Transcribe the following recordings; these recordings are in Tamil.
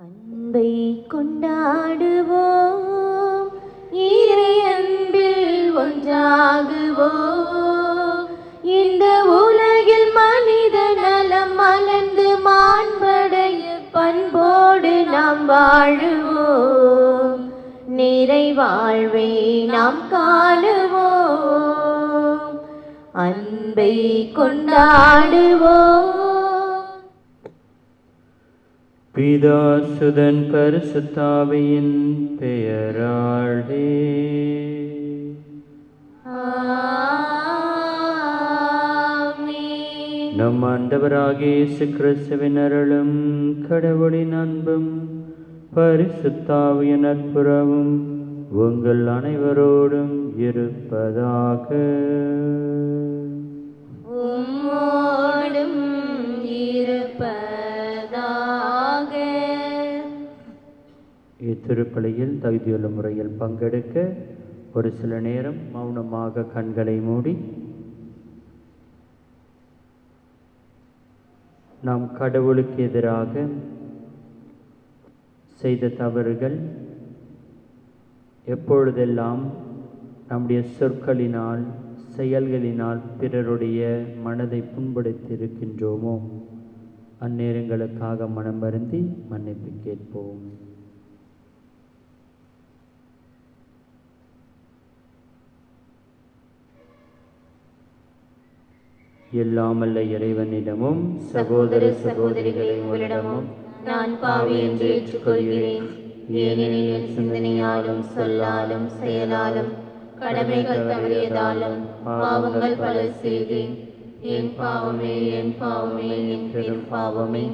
அன்பை கொண்டாடுவோம், இறை அன்பில் ஒன்றாகுவோம். இந்த உலகில் மனித நலம் மலர்ந்து மாண்படைய பண்போடு நாம் வாழுவோம். நிறை வாழ்வை நாம் காணுவோம். அன்பை கொண்டாடுவோம். பிதா சுதன் பரிசுத்தாவியின் பெயராலே ஆமென். நம் ஆண்டவராகிய இயேசு கிறிஸ்துவின் அருளும் கடவுளின் அன்பும் பரிசுத்தாவியின் நட்புறவும் உங்கள் அனைவரோடும் இருப்பதாக. உம்மோடும் இருப்பதாக. இத்திருப்பலியில் தகுதியுள்ள முறையில் பங்கெடுக்க ஒரு சில நேரம் மௌனமாக கண்களை மூடி நாம் கடவுளுக்கு எதிராக செய்த தவறுகள் எப்பொழுதெல்லாம் நம்முடைய சொற்களினால் செயல்களினால் பிறருடைய மனதை புண்படுத்தி இருக்கின்றோமோ அந்நேரங்களுக்காக மனம் வருந்தி மன்னிப்பு கேட்போம். எல்லாமல்ல இறைவனிடமும் சகோதர சகோதரிகளை உங்களிடமும் நான் பாவி என்று ஏற்றுக்கொள்கிறேன். ஏனெனில் என் சிந்தனையாலும் சொல்லாலும் செயலாலும் கடமைகள் தவறியதாலும் பாவங்கள் பல செய்தேன். என் பாவமே என் பாவமே என் பெரும் பாவமே.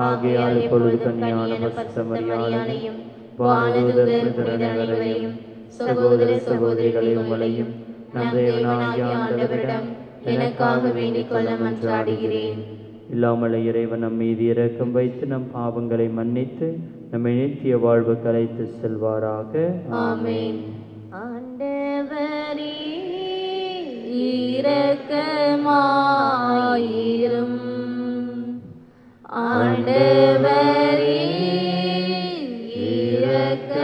ஆகையால் எப்பொழுது கன்னியான பரிசுத்த மரியாதையும் வானதூதர் புனிதரையும் சகோதர சகோதரிகளை உங்களையும் நம் தேவனாகிய ஆண்டவரிடம் எனக்காக வேண்டிக் கொள்ள மன்றாடுகிறேன். இல்லாமல் இறைவன் நம் மீது இரக்கம் வைத்து நம் பாவங்களை மன்னித்து நம்மை நித்திய வாழ்வு கலைத்து செல்வாராக. ஆமென். ஆண்டவரே இரக்கமாயிரும். ஆண்டவரே இரக்கமாயிரும்.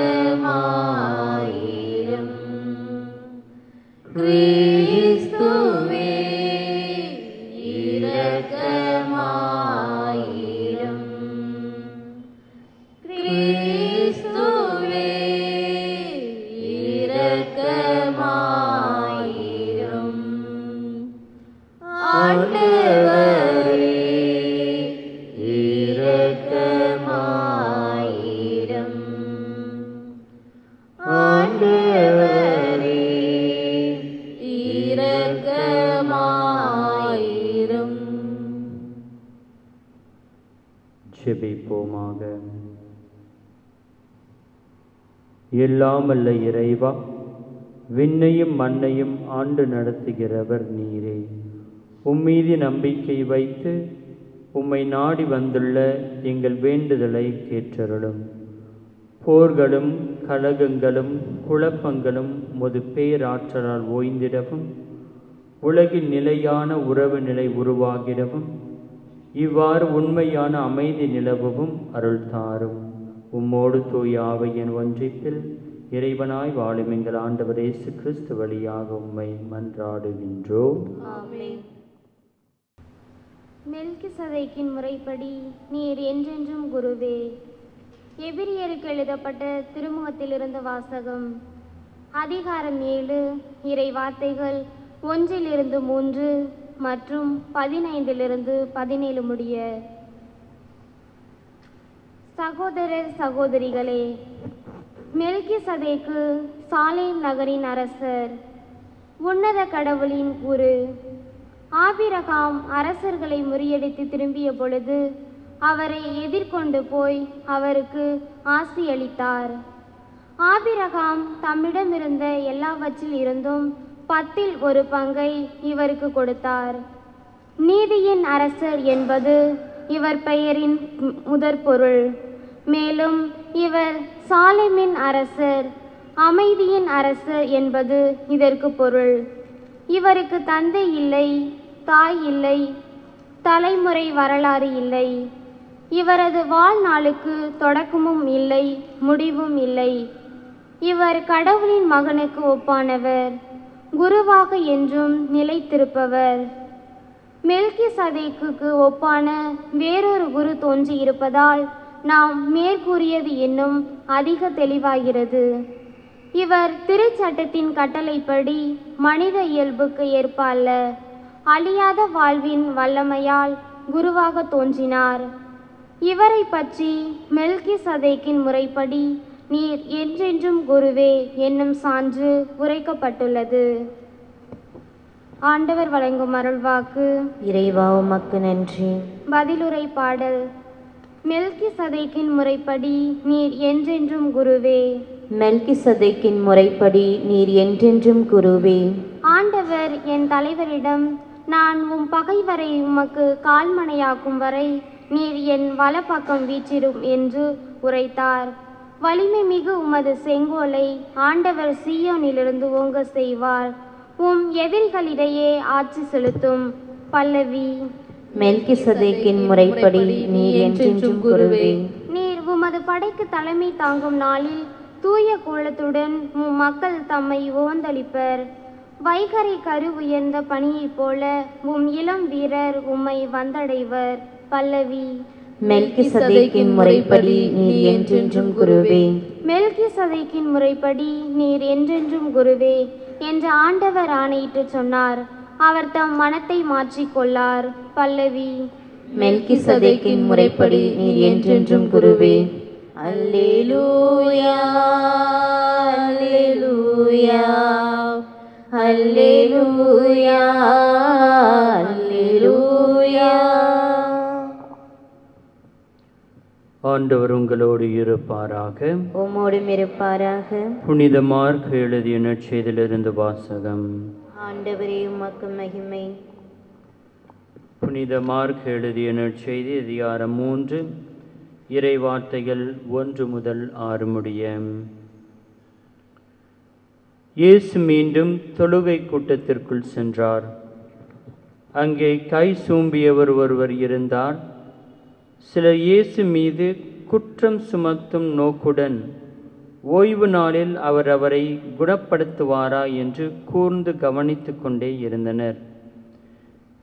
கிறிஸ்துவே இரக்கமாயிரும். கிறிஸ்துவே இரக்கமாயிரும். ஆண்டவரே இரக்கமாயிரும். ஆண்டவரே இரக்கமாயிரும். ஜெபிப்போமாக. எல்லாமல்ல இறைவா, விண்ணையும் மண்ணையும் ஆண்டு நடத்துகிறவர் நீரே. உம்மீது நம்பிக்கை வைத்து உம்மை நாடி வந்துள்ள எங்கள் வேண்டுதலை கேற்றருளும். போர்களும் கலகங்களும் குழப்பங்களும் உமது பேராற்றலால் ஓய்ந்திடவும் உலகில் நிலையான உறவு நிலை உருவாகிடவும் இவ்வாறு உண்மையான அமைதி நிலவவும் அருள் தாரும். உம்மோடு தூய ஆவியின் ஒன்றிப்பில் இறைவனாய் வாழும் எங்கள் ஆண்டவர் இயேசு கிறிஸ்து வழியாக உம்மை மன்றாடுகின்றோம். ஆமென். மெல்கிசதேக்கின் முறைப்படி நீர் என்றென்றும் குருவே. எபிரியருக்கு எழுதப்பட்ட திருமுகத்திலிருந்து வாசகம். அதிகாரம் 7 இறை வார்த்தைகள் 1-3 மற்றும் 15-17 முடிய. சகோதர சகோதரிகளே, மெல்கிசதேக்கு சாலேம் நகரின் அரசர், உன்னத கடவுளின் குரு. ஆபிரகாம் அரசர்களை முறியடித்து திரும்பிய பொழுது அவரை எதிர்கொண்டு போய் அவருக்கு ஆசி அளித்தார். ஆபிரகாம் தம்மிடமிருந்த எல்லாவற்றில் இருந்தும் 10இல் ஒரு பங்கை இவருக்கு கொடுத்தார். நீதியின் அரசர் என்பது இவர் பெயரின் முதற் பொருள். மேலும் இவர் சாலேமின் அரசர், அமைதியின் அரசர் என்பது இதற்கு பொருள். இவருக்கு தந்தை இல்லை, தாய் இல்லை, தலைமுறை வரலாறு இல்லை. இவரது வாழ்நாளுக்கு தொடக்கமும் இல்லை, முடிவும் இல்லை. இவர் கடவுளின் மகனுக்கு ஒப்பானவர், குருவாக என்றும் நிலைத்திருப்பவர். மெல்கிசதேக்குக்கு ஒப்பான வேறொரு குரு தோன்றியிருப்பதால் நாம் மேற்கூறியது இன்னும் அதிக தெளிவாகிறது. இவர் திருச்சட்டத்தின் கட்டளைப்படி மனித இயல்புக்கு ஏற்ப அல்ல, அழியாத வாழ்வின் வல்லமையால் குருவாக தோன்றினார். இவரை பற்றி மெல்கிசதேக்கின் முறைப்படி நீர் என்றென்றும் குருவே என்னும் சான்று உரைக்கப்பட்டுள்ளது. ஆண்டவர் வழங்கும் அருள்வாக்கு. இறைவா உமக்கு நன்றி. பதிலுரை பாடல். மெல்கிசதேக்கின் முறைப்படி நீர் என்றென்றும் குருவே. மெல்கிசதேக்கின் முறைப்படி நீர் என்றென்றும் குருவே. ஆண்டவர் என் தலைவரிடம், நான் உம் பகைவரை உமக்கு கால்மனையாக்கும் வரை நீர் என் வலப்பக்கம் வீற்றிடும் என்று உரைத்தார். வலிமை மிகு உமது செங்கோலை ஆண்டவர் சீயோனிலிருந்து ஓங்க செய்வார். உம் எதிரிகளிடையே ஆட்சி செலுத்தும். பல்லவி. மெல்கிசதேக்கின் முறைப்படி நீர் என்றென்றும் குருவே. நீர் உமது படைக்கு தலைமை தாங்கும் நாளில் தூய கோலத்துடன் உம் மக்கள் தம்மை ஓந்தளிப்பர். வைகரை கரு உயர்ந்த பணியைப் போல உம் இளம் வீரர் உம்மை வந்தடைவர். பல்லவி. மெல்கிசதேக்கின் முறைப்படி நீர் என்றென்றும் குருவே. மெல்கிசதேக்கின் முறைப்படி நீர் என்றென்றும் குருவே என்று ஆண்டவர் ஆணையிட்டு சொன்னார். அவர் தம் மனத்தை மாற்றிக்கொள்ளார். பல்லவி. மெல்கிசதேக்கின் முறைப்படி நீர் என்றென்றும் குருவே. அல்லேலூயா அல்லேலூயா அல்லேலூயா அல்லேலூயா. ஆண்டவர் உங்களோடு இருப்பாராக. உம்மோடும் இருப்பாராக. புனித மார்க் எழுதிய நற்செய்தியிலிருந்து வாசகம். ஆண்டவரே உமக்கு மகிமை. புனித மார்க் எழுதிய நற்செய்தி அதிகாரம் 3 இறை வார்த்தைகள் 1 முதல் 6 முடிய. இயேசு மீண்டும் தொழுகை கூட்டத்திற்குள் சென்றார். அங்கே கை சூம்பியவர் ஒருவர் இருந்தார். சிலர் இயேசு மீது குற்றம் சுமத்தும் நோக்குடன் ஓய்வு நாளில் அவர் அவரை குணப்படுத்துவாரா என்று கூர்ந்து கவனித்து கொண்டே இருந்தனர்.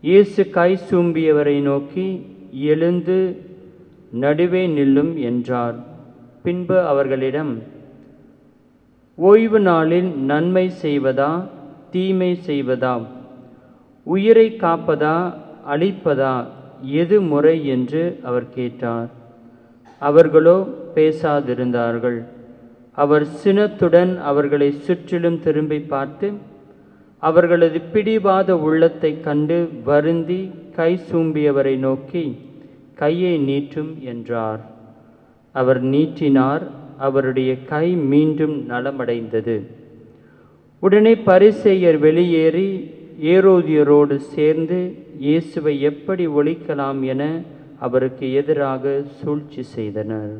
இயேசு கை சூம்பியவரை நோக்கி, எழுந்து நடுவே நில்லும் என்றார். பின்பு அவர்களிடம், ஓய்வு நாளில் நன்மை செய்வதா தீமை செய்வதா, உயிரை காப்பதா அழிப்பதா, எது முறை என்று அவர் கேட்டார். அவர்களோ பேசாதிருந்தார்கள். அவர் சினத்துடன் அவர்களை சுற்றிலும் திரும்பி பார்த்து அவர்களது பிடிவாத உள்ளத்தை கண்டு வருந்தி கை சூம்பியவரை நோக்கி, கையை நீட்டும் என்றார். அவர் நீட்டினார். அவருடைய கை மீண்டும் நலமடைந்தது. உடனே பரிசேயர் வெளியேறி ஏரோதியரோடு சேர்ந்து இயேசுவை எப்படி ஒழிக்கலாம் என அவருக்கு எதிராக சூழ்ச்சி செய்தனர்.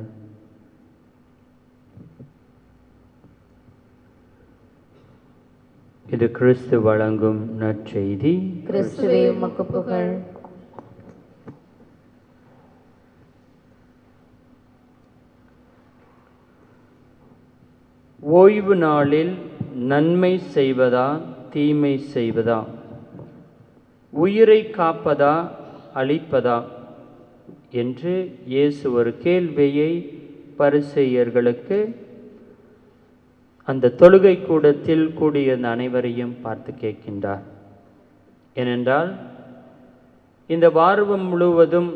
இது கிறிஸ்து வழங்கும் நற்செய்தி. கிறிஸ்துவே உமக்கு புகழ். ஓய்வு நாளில் நன்மை செய்வதா தீமை செய்வதா, உயிரை காப்பதா அழிப்பதா என்று இயேசு ஒரு கேள்வியை பரிசேயர்களுக்கு அந்த தொழுகை கூடத்தில் கூடிய அனைவரையும் பார்த்து கேட்கின்றார். ஏனென்றால் இந்த வாரம் முழுவதும்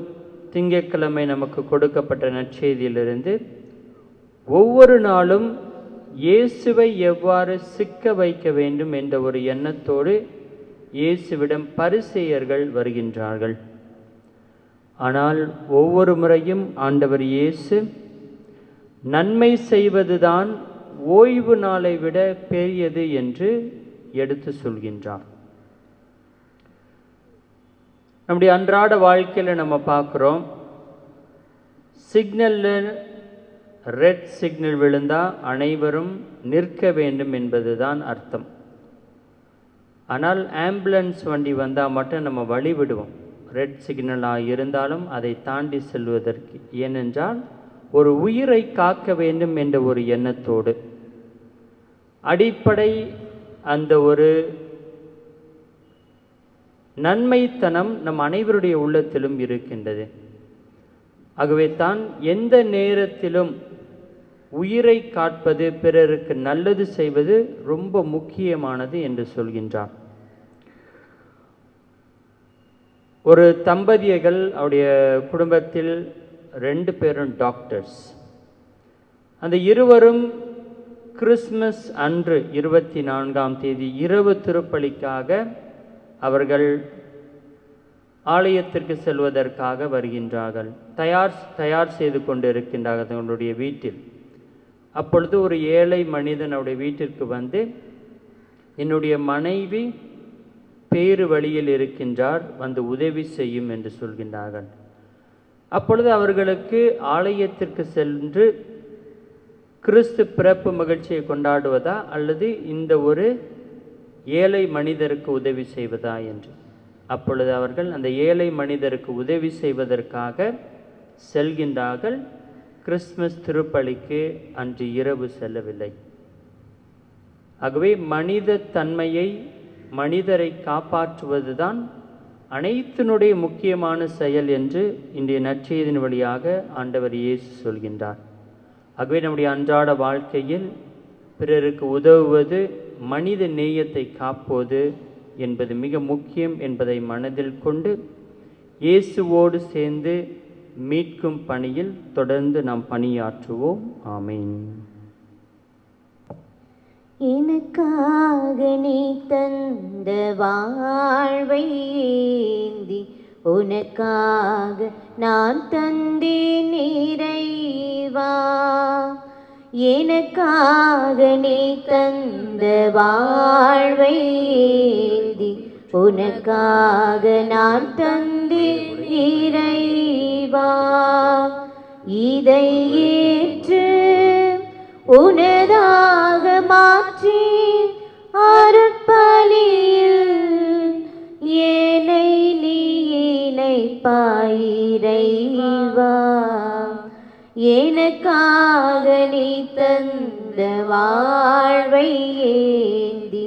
திங்கட்கிழமை நமக்கு கொடுக்கப்பட்ட நற்செய்தியிலிருந்து ஒவ்வொரு நாளும் இயேசுவை எவ்வாறு சிக்க வைக்க வேண்டும் என்ற ஒரு எண்ணத்தோடு இயேசுவிடம் பரிசேயர்கள் வருகின்றார்கள். ஆனால் ஒவ்வொரு முறையும் ஆண்டவர் இயேசு நன்மை செய்வதுதான் ஓய்வு நாளை விட பெரியது என்று எடுத்து சொல்கின்றார். நம்முடைய அன்றாட வாழ்க்கையில் நம்ம பார்க்குறோம், சிக்னலில் ரெட் சிக்னல் விழுந்தால் அனைவரும் நிற்க வேண்டும் என்பதுதான் அர்த்தம். ஆனால் ஆம்புலன்ஸ் வண்டி வந்தால் மட்டும் நம்ம வழி விடுவோம். ரெட் சிக்னலாக இருந்தாலும் அதை தாண்டி செல்வதற்கு, ஏனென்றால் ஒரு உயிரை காக்க வேண்டும் என்ற ஒரு எண்ணத்தோடு அடிப்படை அந்த ஒரு நன்மைத்தனம் நம் அனைவருடைய உள்ளத்திலும் இருக்கின்றது. ஆகவே தான் எந்த நேரத்திலும் உயிரை காப்பது, பிறருக்கு நல்லது செய்வது ரொம்ப முக்கியமானது என்று சொல்கின்றார். ஒரு தம்பதியர்கள், அவருடைய குடும்பத்தில் 2 பேரும் டாக்டர்ஸ். அந்த இருவரும் கிறிஸ்மஸ் அன்று 24ஆம் தேதி இரவு திருப்பலிக்காக அவர்கள் ஆலயத்திற்கு செல்வதற்காக வருகின்றார்கள். தயார் செய்து கொண்டிருக்கின்றார்கள் தங்களுடைய வீட்டில். அப்பொழுது ஒரு ஏழை மனிதன் அவருடைய வீட்டிற்கு வந்து, என்னுடைய மனைவி பேறு வழியில் இருக்கின்றார், வந்து உதவி செய்யும் என்று சொல்கின்றார்கள். அப்பொழுது அவர்களுக்கு ஆலயத்திற்கு சென்று கிறிஸ்து பிறப்பு மகிழ்ச்சியை கொண்டாடுவதா அல்லது இந்த ஒரு ஏழை மனிதருக்கு உதவி செய்வதா என்று. அப்பொழுது அவர்கள் அந்த ஏழை மனிதருக்கு உதவி செய்வதற்காக செல்கின்றார்கள். கிறிஸ்மஸ் திருப்பலிக்கு அன்று இரவு செல்லவில்லை. ஆகவே மனித தன்மையை, மனிதரை காப்பாற்றுவதுதான் அனைத்தினுடைய முக்கியமான செயல் என்று இன்றைய நற்செய்தியின் வழியாக ஆண்டவர் இயேசு சொல்கின்றார். ஆகவே நம்முடைய அன்றாட வாழ்க்கையில் பிறருக்கு உதவுவது, மனித நேயத்தை காப்பது என்பது மிக முக்கியம் என்பதை மனதில் கொண்டு இயேசுவோடு சேர்ந்து மீட்கும் பணியில் தொடர்ந்து நாம் பணியாற்றுவோம். ஆமென். எனக்காக நீ தந்த வாழ்வை ஏந்தி உனக்காக நான் தந்தேன் இறைவா. எனக்காக நீ தந்த வாழ்வை ஏந்தி உனக்காக நான் தந்தேன் இறைவா. இதை ஏற்று உனதாக மாற்றி அருட்பலியில் ஏனை நீ இணைப்பாய் இறைவா. எனக்காக நீ தந்த வாழ்வை ஏந்தி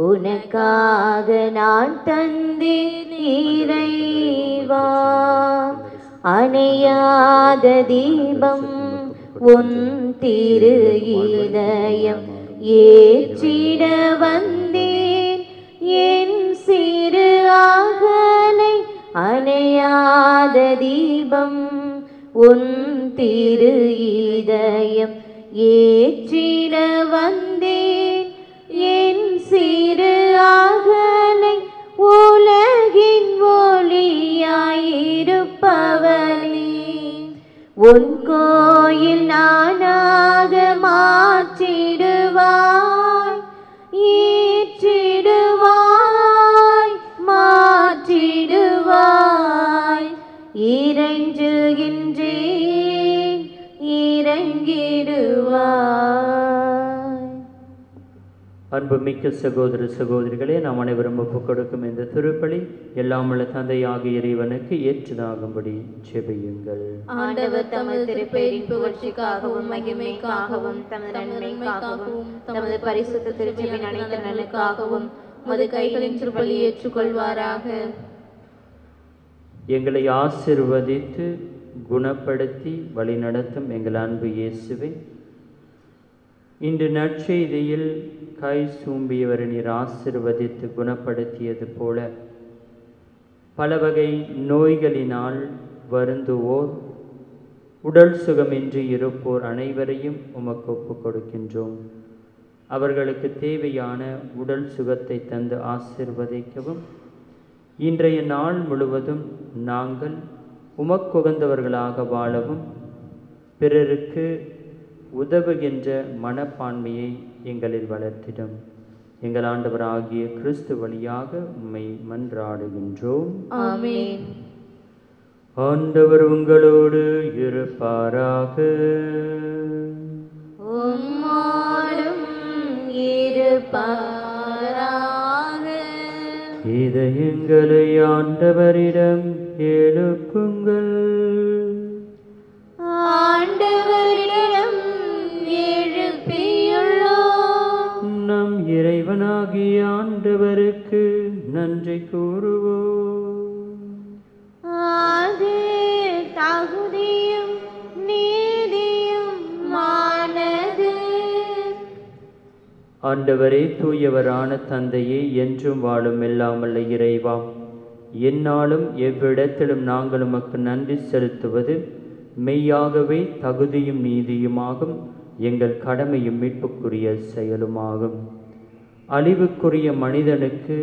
உனக்காக நான் தந்தேன் இறைவா. அணையாத தீபம் உன் திரு இதயம் ஏற்றிட வந்தேன் என் சிறு ஆகலை. அணையாத தீபம் உன் திரு இதயம் ஏற்றிட வந்தேன் என் சிறு ஆகலை. உலகின் ஒளியாயிருப்பவனே, உன் கோயில் நானாக மாற்றிடுவாய், ஏற்றிடுவாய், மாற்றிடுவாய். இறைஞ்சுகின்றேன், இறங்கிடுவாய். அன்புமிக்க சகோதர சகோதரிகளே, நாம் அனைவரும் ஒப்புக் கொடுக்கும் இந்த திருப்பலி எல்லாம் உள்ள தந்தையாகிய இறைவனுக்கு ஏற்றதாகும்படி ஜெபியுங்கள். ஆண்டவர் தமது திருப்பெயரின் புகழ்ச்சிக்காகவும் மகிமைக்காகவும் தமது நன்மைக்காகவும் தமது பரிசுத்த திருச்சபையின் அனைத்து நலனுக்காகவும் உமது கைகளின் திருப்பலி ஏற்றுக்கொள்வாராக. எங்களை ஆசீர்வதித்து குணப்படுத்தி வழிநடத்தும் எங்கள் அன்பு இயேசுவே, இன்று நற்செய்தியில் கை சூம்பியவரை நீர் ஆசீர்வதித்து குணப்படுத்தியது போல பல வகை நோய்களினால் வருந்துவோர், உடல் சுகமின்றி இருப்போர் அனைவரையும் உமக்கு ஒப்புக் கொடுக்கின்றோம். அவர்களுக்கு தேவையான உடல் சுகத்தை தந்து ஆசீர்வதிக்கவும், இன்றைய நாள் முழுவதும் நாங்கள் உமக்குகந்தவர்களாக வாழவும், பிறருக்கு உதவுகின்ற மனப்பான்மையை எங்களில் வளர்த்திடும். எங்கள் ஆண்டவராகிய கிறிஸ்து வழியாக உம்மை மன்றாடுகின்றோம். ஆமென். ஆண்டவர் உங்களோடு இருப்பாராக. உம்மோடும் இருப்பாராக. இதயங்களை ஆண்டவரிடம் எழுப்புங்கள். ஆண்டவரிடம் எழுப்பியுள்ளோம். நம் இறைவனாகிய ஆண்டவருக்கு நன்றி கூறுவோம். அது தகுதியும் நீதியும் மானது. ஆண்டவரே, தூயவரான தந்தையே, என்றும் வாழும் எல்லாமல்ல இறைவா, எந்நாளும் எவ்விடத்திலும் நாங்கள் உமக்கு நன்றி செலுத்துவது மெய்யாகவே தகுதியும் நீதியுமாகும், எங்கள் கடமையும் மீட்புக்குரிய செயலுமாகும். அழிவுக்குரிய மனிதனுக்கு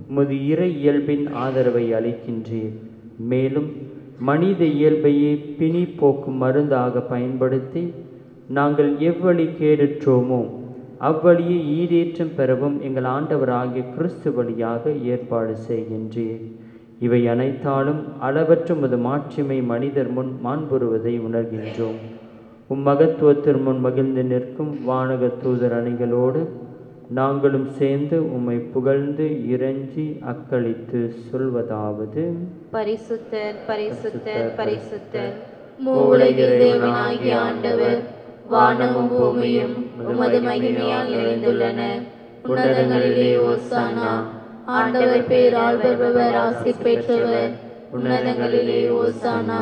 உமது இறை இயல்பின் ஆதரவை அளிக்கின்றீர். மேலும் மனித இயல்பையே பிணி போக்கும் மருந்தாக பயன்படுத்தி நாங்கள் எவ்வழி கேடுற்றோமோ அவ்வழியை ஈடேற்றம் பெறவும் எங்கள் ஆண்டவராகிய கிறிஸ்து வழியாக ஏற்பாடு செய்கின்றீர். இவை அனைத்தாலும் அளவற்ற உமது மாட்சிமை மனிதர் முன் மாண்புறுவதை உணர்கின்றோம். மகத்துவத்தின் முன் மகிழ்ந்து நிற்கும் வானக தூதர் அணிகளோடு நாங்களும் சேர்ந்து உம்மை புகழ்ந்து இறைஞ்சி அக்களித்து சொல்வதாவது: பரிசுத்தர் பரிசுத்தர் பரிசுத்தர், மூவுலகில் தேவனாகிய ஆண்டவர், வானமும் பூமியும் உமது மகிமையால் நிறைந்துள்ளன. உன்னதங்களிலே ஓசானா. ஆண்டவர் பேரால் வருபவர் ஆசி பெற்றவர். உன்னதங்களிலே ஓசானா.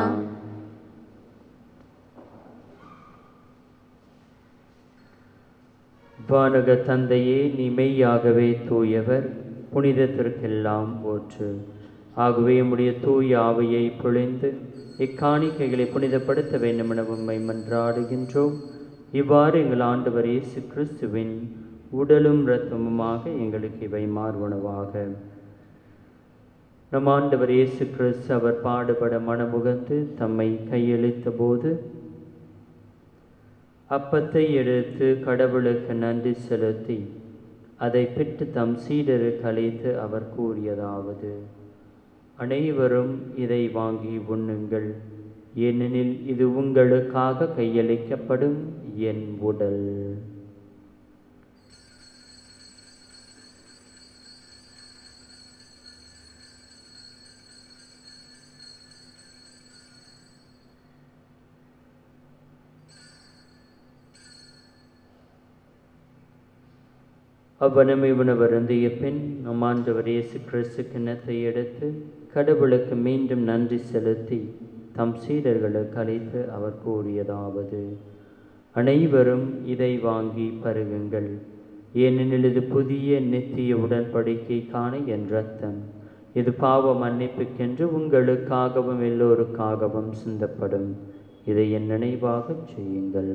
வானக தந்தையே, நீ மெய்யாகவே தூயவர், புனிதத்திற்கெல்லாம் போற்று. ஆகவே உம்முடைய தூய ஆவியை பொழிந்து இக்காணிக்கைகளை புனிதப்படுத்த வேண்டும் என உம்மை மன்றாடுகின்றோம். இவ்வாறு எங்கள் ஆண்டவர் இயேசு கிறிஸ்துவின் உடலும் இரத்தமுமாக எங்களுக்கு இவை மார்புணவாக. நம் ஆண்டவர் இயேசு கிறிஸ்து அவர் பாடுபட மனமுகந்து தம்மை கையளித்த போது அப்பத்தை எடுத்து கடவுளுக்கு நன்றி செலுத்தி அதை பெற்று தம் சீடருக்கு அளித்து அவர் கூறியதாவது: அனைவரும் இதை வாங்கி உண்ணுங்கள், ஏனெனில் இது உங்களுக்காக கையளிக்கப்படும் என் உடல். அவ்வனமை உணவருந்திய பின் நம் ஆண்டவர் இயேசு கிறிஸ்து கிண்ணத்தை எடுத்து கடவுளுக்கு மீண்டும் நன்றி செலுத்தி தம் சீடர்களுக்கு அளித்து அவர் கூறியதாவது: அனைவரும் இதை வாங்கி பருகுங்கள், ஏனெனில் இது புதிய நித்திய உடன்படிக்கைக்கான என் இரத்தம். இது பாவ மன்னிப்புக்கென்று உங்களுக்காகவும் எல்லோருக்காகவும் சிந்தப்படும். இதை என் நினைவாகச் செய்யுங்கள்.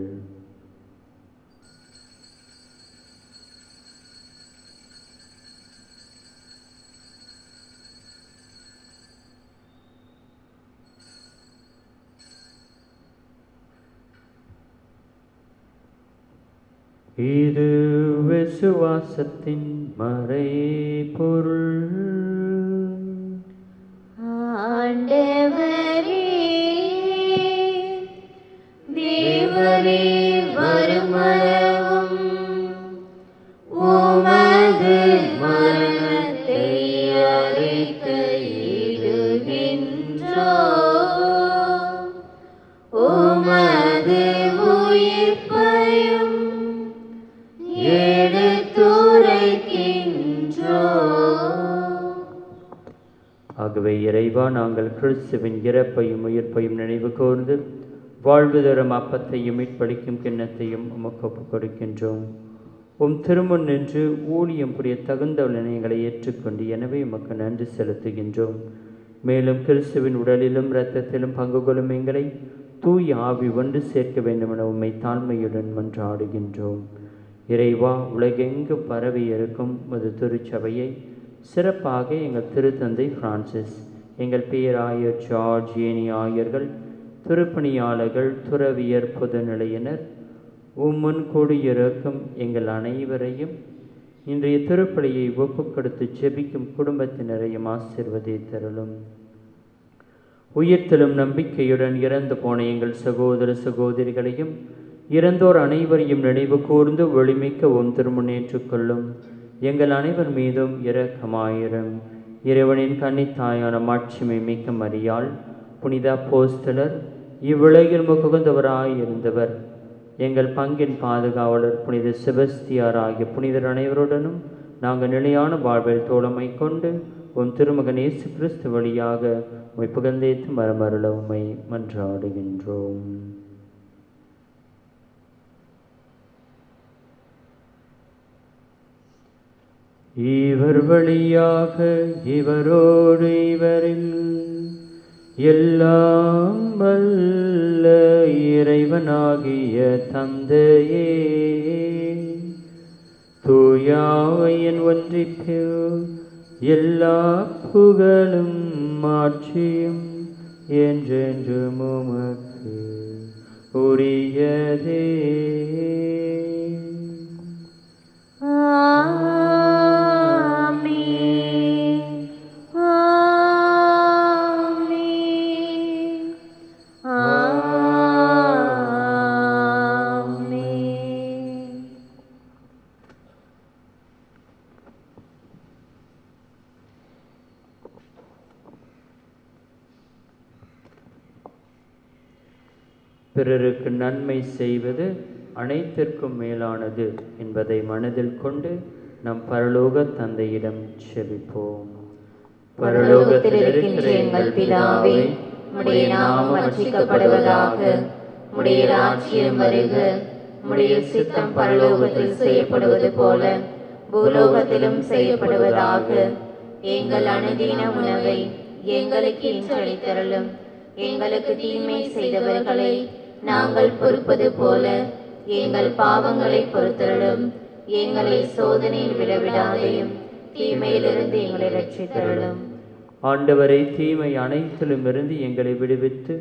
இது விசுவாசத்தின் மறைபொருள். ஆண்டவரே, தேவரே, வருமளவும் உமது மரணத்தை அறிக்கையிடுகின்றோம். உமது உயிர்ப்பையும் ஆகவே இறைவா, நாங்கள் கிறிஸ்துவின் இறப்பையும் உயிர்ப்பையும் நினைவு கூர்ந்து வாழ்வு தரும் அப்பத்தையும் மீட்பளிக்கும் கிண்ணத்தையும் உமக்கு ஒப்புக் கொடுக்கின்றோம். உம் திருமுன் நின்று ஊழியம் புரிய தகுந்த எங்களை ஏற்றுக்கொண்டு எனவே உமக்கு நன்றி செலுத்துகின்றோம். மேலும் கிறிஸ்துவின் உடலிலும் இரத்தத்திலும் பங்கு கொள்ளும் எங்களை தூய் ஆவி ஒன்று சேர்க்க வேண்டும் என உம்மை தாழ்மையுடன் மன்றாடுகின்றோம். இறைவா, உலகெங்கு பரவி இருக்கும் ஒரு திருச்சபையை சிறப்பாக எங்கள் திருத்தந்தை பிரான்சிஸ், எங்கள் பேராயர் ஜார்ஜ் ஏனி ஆயர்கள், திருப்பணியாளர்கள், துறவியர், பொதுநிலையினர், உம்முன் கூடியிருக்கும் எங்கள் அனைவரையும் இன்றைய திருப்பலியை ஒப்புக்கொடுத்து ஜெபிக்கும் குடும்பத்தினரையும் ஆசீர்வதித்தருளும். உயிர்த்தெழும் நம்பிக்கையுடன் இறந்து போன எங்கள் சகோதர சகோதரிகளையும் இறந்தோர் அனைவரையும் நினைவு கூர்ந்து ஒளிமிக்க உம் திருமுன்னேற்றுக் கொள்ளும். எங்கள் அனைவர் மீதும் இரக்கமாயிரும். இறைவனின் கன்னித்தாயான மாட்சிமை மிக்க மரியாள், புனித அப்போஸ்தலர், இவ்வுலகில் முகுந்தவராய் இருந்தவர், எங்கள் பங்கின் பாதுகாவலர் புனித செபஸ்தியார் ஆகிய புனிதர் அனைவருடனும் நாங்கள் நிலையான வாழ்வில் தோழமை கொண்டு உம் திருமகன் இயேசு கிறிஸ்து வழியாக உம்மை புகழ்ந்தேத்து மரமருள உம்மை மன்றாடுகின்றோம். இவர் வழியாக இவரோடு இவரில் எல்லாம் வல்ல இறைவனாகிய தந்தையே, தூயாவையின் ஒன்றிப்பில் எல்லா புகழும் மாட்சியும் என்றென்றும் உமக்கு உரியதே. பிறருக்கு நன்மை செய்வது அனைத்திற்கும் மேலானது என்பதை மனதில் கொண்டு நம் பரலோக தந்தையிடம் செபிப்போம். பரலோகத்தில் இருக்கின்ற எங்கள் பிதாவே, உம்முடைய நாமம் அர்ச்சிக்கப்படுவதாக. உம்முடைய ராஜ்யம் வருக. உம்முடைய சித்தம் பரலோகத்தில் செய்யப்படுவது போல பூலோகத்திலும் செய்யப்படுவதாக. எங்கள் அனுதின உணவை எங்களுக்கு இன்று அளித்தருளும். எங்களுக்கு தீமை செய்தவர்களை நாங்கள் பொறுப்பது போல எங்கள் பாவங்களை பொறுத்தருளும். எங்களை சோதனையில் விடவிடாதையும் தீமையிலிருந்து எங்களை ரட்சித்தருளும். ஆண்டவரை, தீமை அனைத்திலும் இருந்து எங்களை விடுவித்து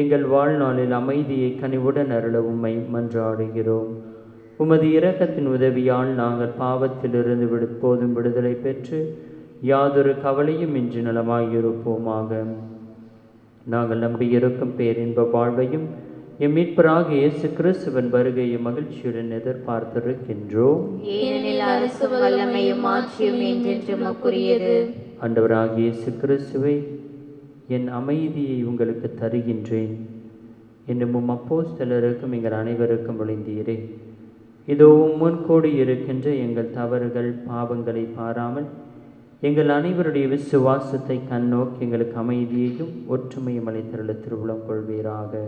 எங்கள் வாழ்நாளில் அமைதியை கனிவுடன் அருள உம்மை மன்றாடுகிறோம். உமது இரக்கத்தின் உதவியால் நாங்கள் பாவத்திலிருந்து போதும் விடுதலை பெற்று யாதொரு கவலையும் இன்றி நலமாயிருப்போமாக. நாங்கள் நம்பியிருக்கும் பேரின்ப வாழ்வையும் எம் மீட்பராக இயேசு கிறிஸ்துவின் வருகையை மகிழ்ச்சியுடன் எதிர்பார்த்திருக்கின்றோம். ஏனெனில் அரசும் வல்லமையும் ஆட்சியும் என்றென்றும் உமக்குரியது. ஆண்டவராகிய இயேசு கிறிஸ்துவை, என் அமைதியை உங்களுக்கு தருகின்றேன் என்னும் அப்போஸ்தலருக்கும் எங்கள் அனைவருக்கும் விளைந்தீரே. இதோ முன்கூடி இருக்கின்ற எங்கள் தவறுகள் பாவங்களை பாராமல் எங்கள் அனைவருடைய விசுவாசத்தை கண்ணோக்கி எங்களுக்கு அமைதியையும் ஒற்றுமையும் அளித்தருள திருவுளம் கொள்வீராக.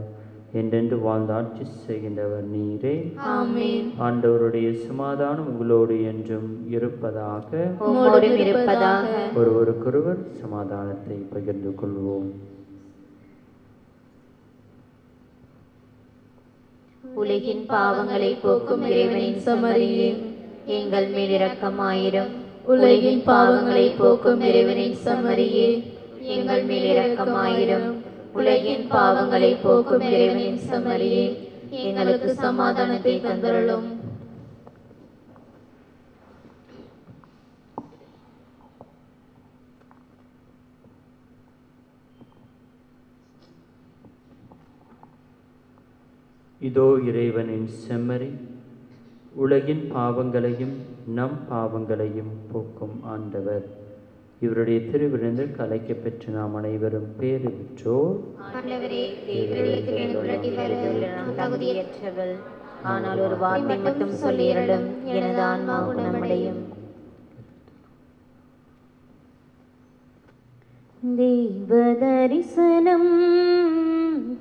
என்றென்று வாழ்ந்தாட்சி செய்கின்றவர் நீரே. ஆமென். ஆண்டவருடைய சமாதானம் உங்களோடு என்றும் இருப்பதாக. உம்மோடும் இருப்பதாக. ஒருவருக்கொருவர் சமாதானத்தை பகிர்ந்து கொள்வோம். உலகின் பாவங்களை போக்கும் இறைவனின் சமரியே, எங்கள் மேல் இரக்கமாயிரும். உலகின் பாவங்களை போக்கும் இறைவனின் சமரியே, எங்கள் மேல் இரக்கமாயிரும். உலகின் பாவங்களை போக்கும் இறைவனின் சமரியே, எங்களுக்கு சமாதானத்தை தந்தருளும். இதோ இறைவனின் செம்மறி, உலகின் பாவங்களையும் நம் பாவங்களையும் போக்கும் ஆண்டவர். இவருடைய திருவிருந்தில் கலைக்க பெற்று நாம் அனைவரும் பேறு பெற்றோர். தகுதியற்றவள், ஆனால் ஒரு வார்த்தை மட்டும் சொல்லியருளும், எனது ஆன்மா குணமடையும். தேவ தரிசனம்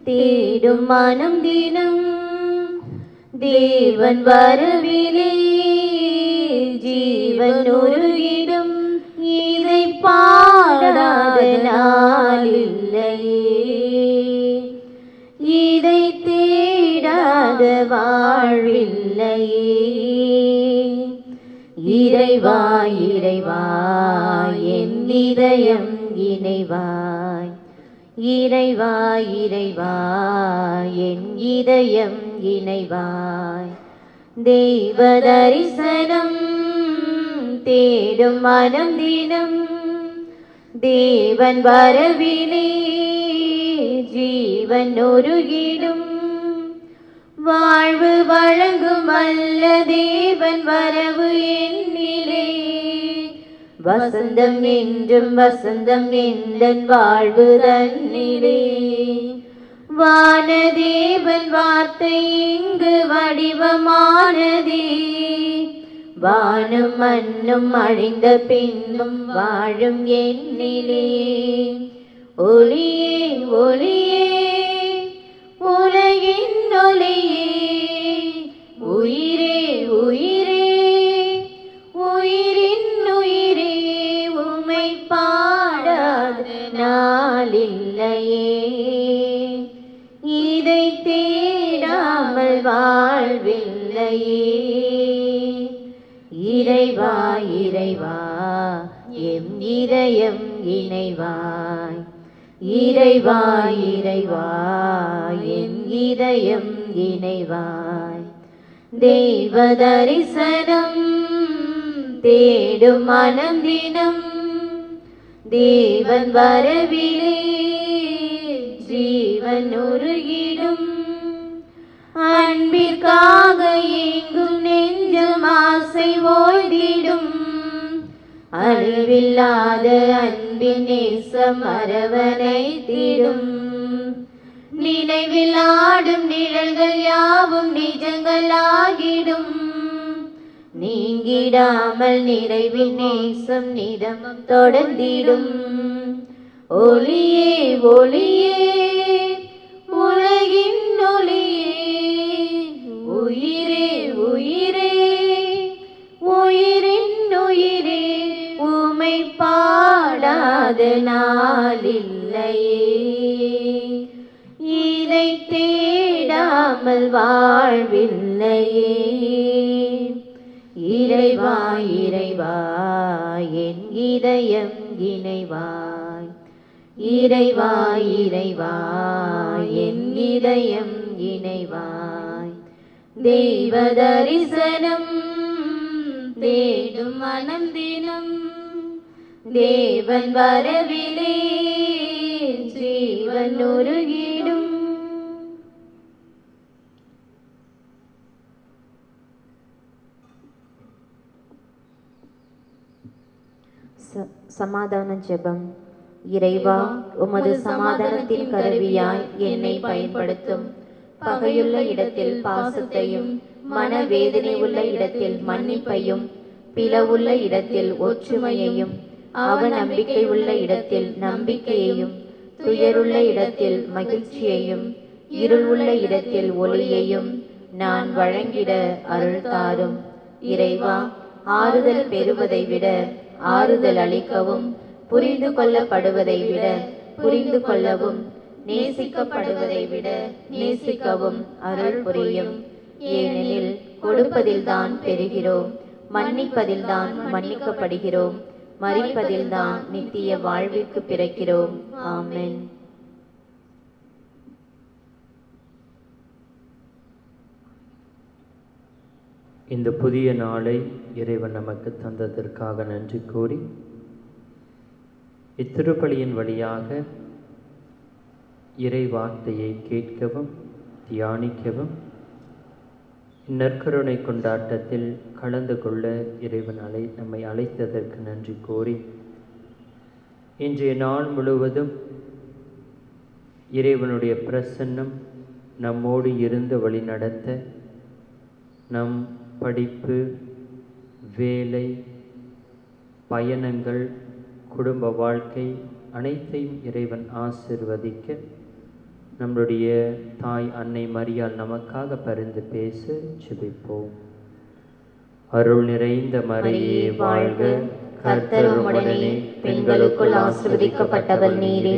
தேடும் மனம் தினம், தேவன் வரவிலே ஜீவன் உருகிடும். இதை பாடாத நாளில்லையே, இதை தேடாத வாழ்வில்லையே. இறைவா இறைவா என் இதயம் இணைவாய். இறைவா இறைவா என் இதயம் இணைவாய். தெய்வ தரிசனம் தேடும் மனம் தினம், தேவன் வரவிலே ஜீவன் உருகிடும். வாழ்வு வழங்கும் அல்ல தேவன் வரவு என்னிலே, வசந்தம் என்றும் வசந்தம் எந்தன் வாழ்வு தன்னிலே. வானதேவன் வார்த்தை இங்கு வடிவமானதே. வானும் மண்ணும் அழிந்த பின்னும் வாழும் என்னிலே. ஒளியே ஒளியே உலகின் ஒளியே. உயிரே உயிரே உயிரின் உயிரே உம்மை பாடாத நாளில்லையே. இதை தேடாமல் வாழ்வில்லையே. இறைவா இறைவா எம் இதயம் இணைவாய். இறைவா இறைவா என் இதயம் இணைவாய். தெய்வ தரிசனம் தேடும் மனம் தினம். தேவன் வரவிலே ஜீவன் உருகிடும். அன்பிற்காக எங்கும் நெஞ்சும் ஆசை ஓய்ந்திடும். அழிவில்லாத அன்பின் நேசம் அரவணைத்திடும். நினைவில் ஆடும் நிழல்கள் யாவும் நிஜங்களாகிடும். நீங்கிடாமல் நிறைவின் நேசம் நிதமும் தொடர்ந்திடும். ஒளியே ஒளியே உலகின் ஒளியே. உயிரே உயிரே உயிரின் உயிரே உம்மை பாடாத நாளில்லையே. இதை தேடாமல் வாழ்வில்லையே. இறைவா இறைவா என் இதயம் இணைவாய். இறைவா இறைவா என் இதயம் இணைவாய். தெய்வ தரிசனம் தேடும் மனம் தினம். தேவன் வரவிலே ஜீவன் உருகிடும். சமாதான ஜெபம். இறைவா, உமது சமாதானத்தின் கருவியாய் என்னை பயன்படுத்தும். பகையுள்ள இடத்தில் பாசத்தையும், மனவேதனை உள்ள இடத்தில் மன்னிப்பையும், பிளவுள்ள இடத்தில் ஒற்றுமையையும், அவநம்பிக்கை உள்ள இடத்தில் நம்பிக்கையையும், துயருள்ள இடத்தில் மகிழ்ச்சியையும், இருள் உள்ள இடத்தில் ஒளியையும் நான் வழங்கிட அருள் தாரும். இறைவா, ஆறுதல் பெறுவதை விட ஆறுதல் அளிக்கவும், புரிந்து கொள்ளப்படுவதை விட புரிந்து கொள்ளவும், நேசிக்கப்படுவதை விட நேசிக்கவும் அருள் புரியும். ஏனெனில் கொடுப்பதில்தான் பெறுகிறோம், மன்னிப்பதில்தான் மன்னிக்கப்படுகிறோம், மரிப்பதில்தான் நித்திய வாழ்விற்கு பிறக்கிறோம். ஆமென். இந்த புதிய நாளை இறைவன் நமக்கு தந்ததற்காக நன்றி கூறி, இத்திருப்பலியின் வழியாக இறை வார்த்தையை கேட்கவும் தியானிக்கவும், நற்கருணை கொண்டாட்டத்தில் கலந்து கொள்ள இறைவன் நம்மை அழைத்ததற்கு நன்றி கூறி, இன்றைய நாள் முழுவதும் இறைவனுடைய பிரசன்னம் நம்மோடு இருந்து வழி நடத்த, நம் படிப்பு, வேலை, பயணங்கள், குடும்ப வாழ்க்கை அனைத்தையும் இறைவன் ஆசிர்வதிக்க, நம்முடைய தாய் அன்னை மரியாள் நமக்காக பரிந்து பேச ஜெபிப்போம். அருள் நிறைந்த மரியே வாழ்க, கர்த்தர் உம்முடனே, பெண்களுக்குள் ஆசீர்வதிக்கப்பட்டவர் நீரே.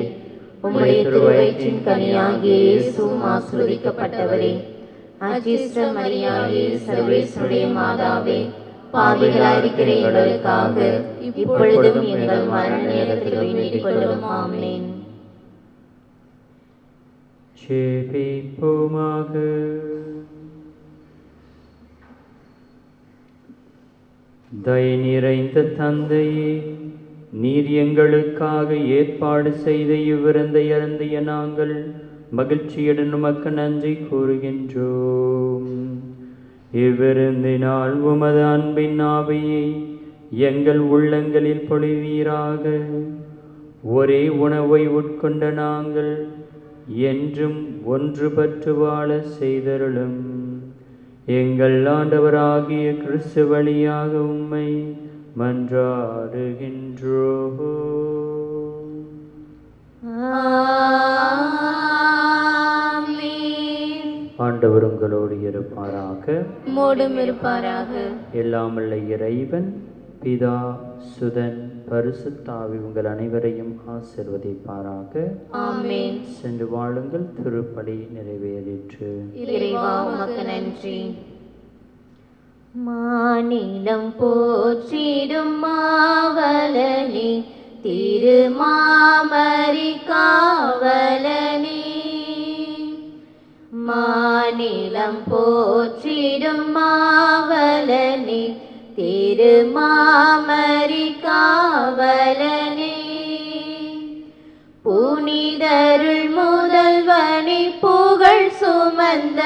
உம்முடைய திருவயிற்றின் கனியாகிய இயேசுவும் ஆசீர்வதிக்கப்பட்டவரே. அஜிஷ்ட மரியாயே, சர்வேஸ்வருடைய மாதாவே, பாவிகளாயிருக்கிற எங்களுக்காக இப்பொழுதும் எங்கள் மரண நேரத்தில் வேண்டிக் கொள்ளும். ஆமென். ஜெபிப்போமாக. தயை நிறைந்த தந்தையே, நீர் எங்களுக்காக ஏற்பாடு செய்த இவ்விருந்தை அருந்திய நாங்கள் மகிழ்ச்சியுடன் உமக்கு நன்றி கூறுகின்றோம். இவ்விருந்தினால் உமது அன்பின் ஆவியை எங்கள் உள்ளங்களில் பொழிவீராக. ஒரே உணவை உட்கொண்ட நாங்கள் என்றும் ஒன்றுபட்டு வாழ செய்தருளும். எங்கள் ஆண்டவராகிய கிறிஸ்து வழியாக உம்மை மன்றாடுகின்றோம். ஆண்டவர் உங்களோடு இருப்பாராக. உம்மோடும் இருப்பாராக. எல்லாம் வல்ல இறைவன் பிதா சுதன் பரிசுத்தாவி உங்கள் அனைவரையும் ஆசீர்வதிப்பாராக. ஆமென். சென்று வாழுங்கள். திருப்பலி நிறைவேறிற்று. இறைவா உமக்கு நன்றி. மாநிலம் போற்றிடும் மாவலனே, திருமாமரி காவலனே. மாநிலம் போற்றிடும் மாவலனே, திருமாமரி காவலனே. புனிதருள் முதல்வனே, புகழ் சுமந்த